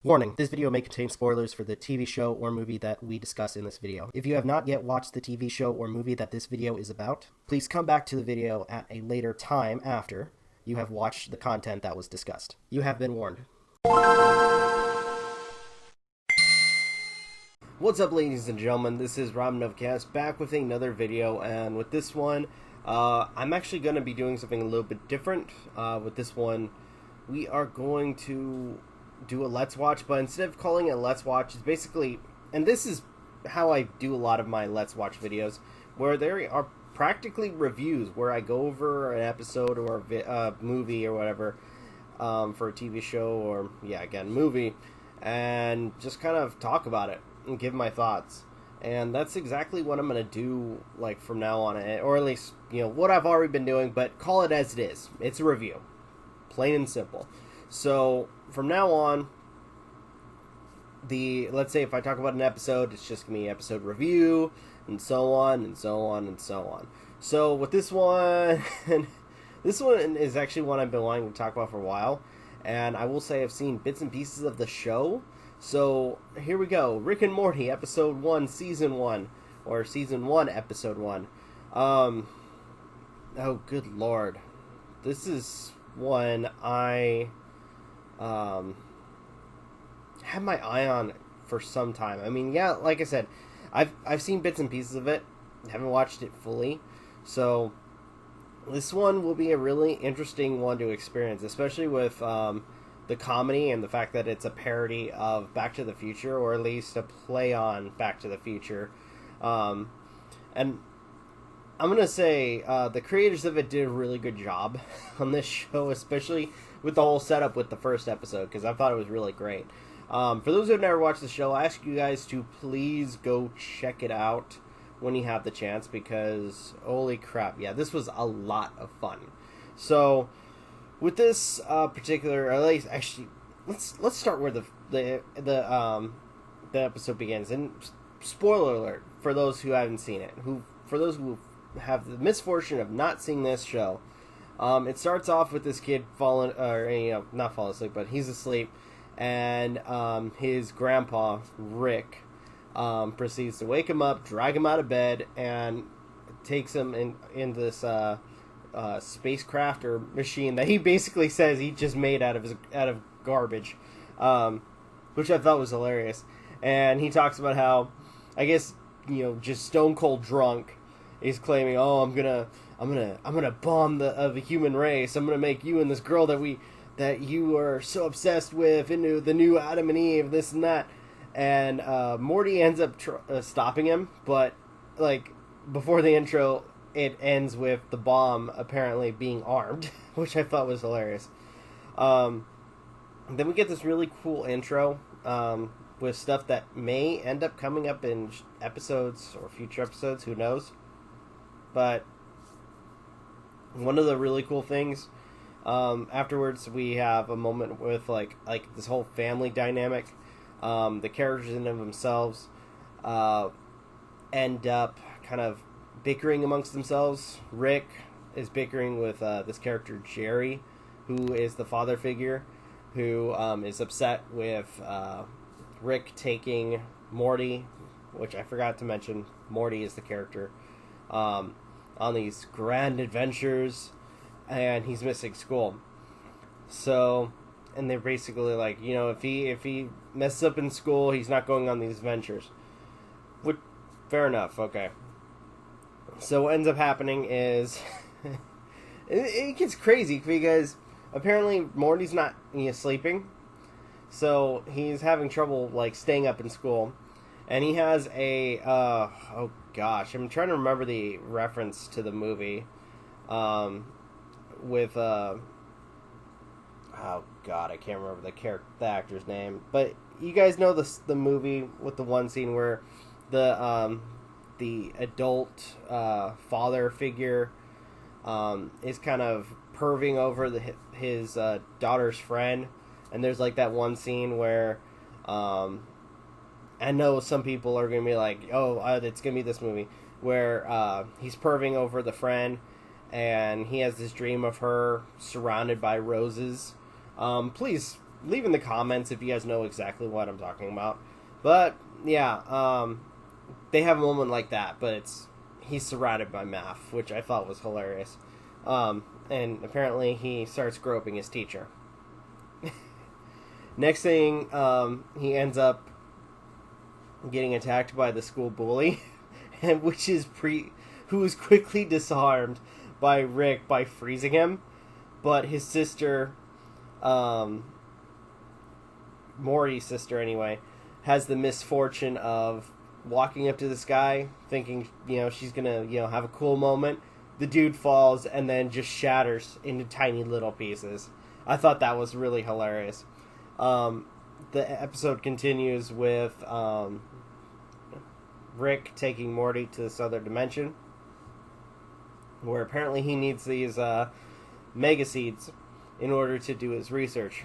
Warning, this video may contain spoilers for the TV show or movie that we discuss in this video. If you have not yet watched the TV show or movie that this video is about, please come back to the video at a later time after you have watched the content that was discussed. You have been warned. What's up, ladies and gentlemen? This is Novakast back with another video, and with this one, I'm actually going to be doing something a little bit different. With this one, we are going to do a Let's Watch, but instead of calling it a Let's Watch, it's basically, and this is how I do a lot of my Let's Watch videos, where there are practically reviews, where I go over an episode or a movie or whatever, for a TV show or, movie, and just kind of talk about it and give my thoughts. And that's exactly what I'm going to do, like, from now on, or at least, what I've already been doing, but call it as it is. It's a review. Plain and simple. So, from now on, let's say if I talk about an episode, it's just going to be episode review, and so on, and so on, and so on. So, with this one, this one is actually one I've been wanting to talk about for a while, and I will say I've seen bits and pieces of the show. So, here we go. Rick and Morty, episode 1, season 1, or season 1, episode 1. Oh, good lord. This is one I had my eye on for some time. I mean, yeah, like I said, I've seen bits and pieces of it, haven't watched it fully, so this one will be a really interesting one to experience, especially with the comedy and the fact that it's a parody of Back to the Future, or at least a play on Back to the Future. And I'm going to say the creators of it did a really good job on this show, especially with the whole setup with the first episode, because I thought it was really great. For those who have never watched the show, I ask you guys to please go check it out when you have the chance, because holy crap, yeah, this was a lot of fun. So, with this particular, or at least, actually, let's start where the episode begins. And spoiler alert for those who haven't seen it, for those who have the misfortune of not seeing this show, it starts off with this kid not falling asleep, but he's asleep, and his grandpa Rick proceeds to wake him up, drag him out of bed, and takes him in this spacecraft or machine that he basically says he just made out of garbage, which I thought was hilarious. And he talks about how, I guess, just stone cold drunk, he's claiming, "Oh, I'm gonna bomb the human race. I'm gonna make you and this girl that you are so obsessed with into the new Adam and Eve, this and that." And Morty ends up stopping him, but like before the intro, it ends with the bomb apparently being armed, which I thought was hilarious. Then we get this really cool intro with stuff that may end up coming up in episodes or future episodes, who knows. But one of the really cool things, afterwards we have a moment with like this whole family dynamic. The characters in of themselves end up kind of bickering amongst themselves. Rick is bickering with this character Jerry, who is the father figure, who is upset with Rick taking Morty, which I forgot to mention, Morty is the character, on these grand adventures, and he's missing school. So, and they're basically like, if he messes up in school, he's not going on these adventures. Which, fair enough, okay. So what ends up happening is it gets crazy, because apparently Morty's not sleeping, so he's having trouble like staying up in school, and he has a oh gosh, I'm trying to remember the reference to the movie, with oh god, I can't remember the actor's name, but you guys know the movie with the one scene where the adult father figure is kind of perving over his daughter's friend, and there's like that one scene where I know some people are going to be like, oh, it's going to be this movie, where he's perving over the friend, and he has this dream of her surrounded by roses. Please leave in the comments if you guys know exactly what I'm talking about. But yeah, they have a moment like that, but he's surrounded by math, which I thought was hilarious. And apparently he starts groping his teacher. Next thing, he ends up getting attacked by the school bully, and who is quickly disarmed by Rick by freezing him. But his sister, Morty's sister anyway, has the misfortune of walking up to this guy, thinking, she's gonna, have a cool moment. The dude falls and then just shatters into tiny little pieces. I thought that was really hilarious. The episode continues with Rick taking Morty to this other dimension, where apparently he needs these mega seeds in order to do his research.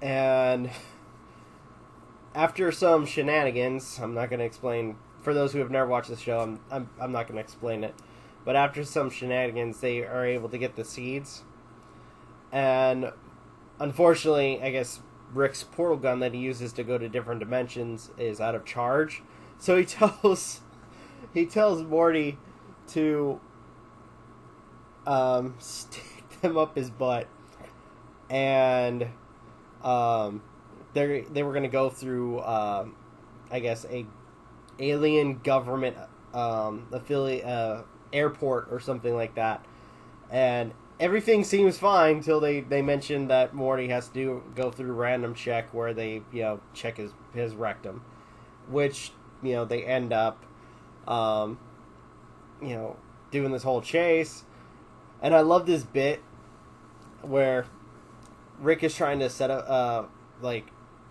And after some shenanigans, I'm not going to explain, for those who have never watched the show, I'm not going to explain it, but after some shenanigans, they are able to get the seeds, and unfortunately, I guess Rick's portal gun that he uses to go to different dimensions is out of charge, so he tells Morty to stick them up his butt, and they were going to go through I guess a alien government affiliate airport or something like that, and everything seems fine until they mention that Morty has to go through a random check where they check his rectum, which they end up doing this whole chase. And I love this bit where Rick is trying to set up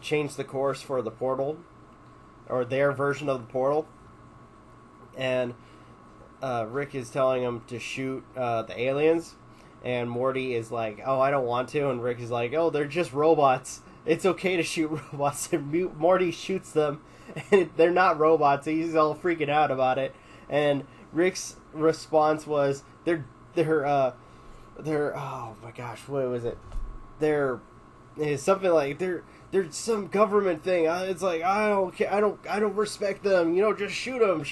change the course for the portal, or their version of the portal, and Rick is telling him to shoot the aliens, and Morty is like, oh, I don't want to, and Rick is like, oh, they're just robots, it's okay to shoot robots, and Morty shoots them, and they're not robots. He's all freaking out about it, and Rick's response was, they're oh my gosh, what was it? It's something like they're some government thing. It's like, I don't care, I don't respect them. Just shoot them.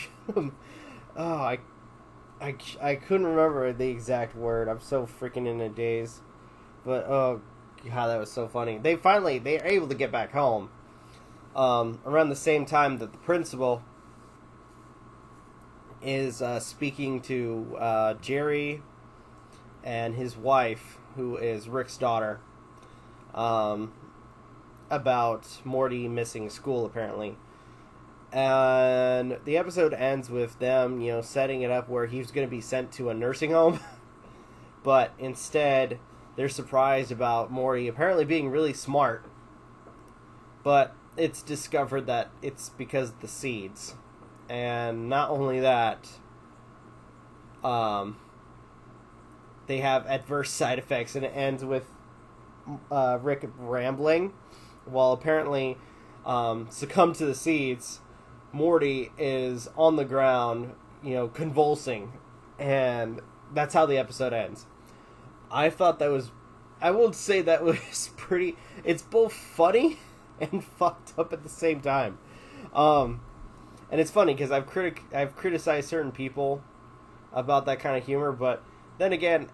Oh, I couldn't remember the exact word. I'm so freaking in a daze. But oh god, that was so funny. They're able to get back home around the same time that the principal is speaking to Jerry and his wife, who is Rick's daughter, about Morty missing school, apparently. And the episode ends with them, setting it up where he's going to be sent to a nursing home. But instead, they're surprised about Morty apparently being really smart. But it's discovered that it's because of the seeds. And not only that, they have adverse side effects, and it ends with Rick rambling, while apparently succumbed to the seeds. Morty is on the ground, convulsing, and that's how the episode ends. I thought that was, I will say that was pretty, it's both funny and fucked up at the same time. And it's funny because I've criticized certain people about that kind of humor, but then again,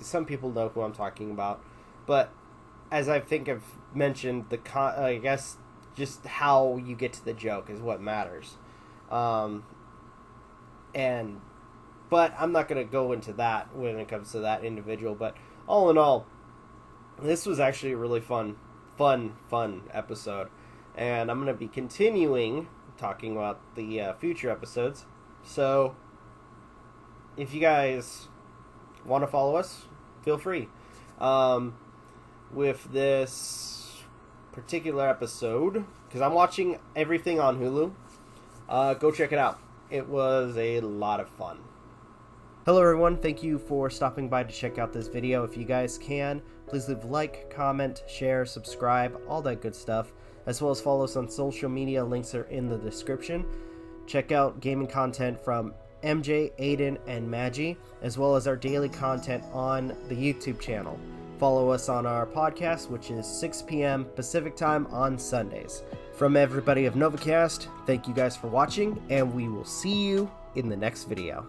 some people know who I'm talking about, but as I think I've mentioned, I guess just how you get to the joke is what matters. But I'm not going to go into that when it comes to that individual, but all in all, this was actually a really fun episode, and I'm going to be continuing talking about the future episodes. So if you guys want to follow us, feel free. With this particular episode, because I'm watching everything on Hulu, go check it out. It was a lot of fun. Hello everyone, thank you for stopping by to check out this video. If you guys can, please leave a like, comment, share, subscribe, all that good stuff, as well as follow us on social media. Links are in the description. Check out gaming content from MJ, Aden, and Magi, as well as our daily content on the YouTube channel. follow us on our podcast, which is 6 p.m. Pacific time on Sundays. From everybody of Novakast, thank you guys for watching, and we will see you in the next video.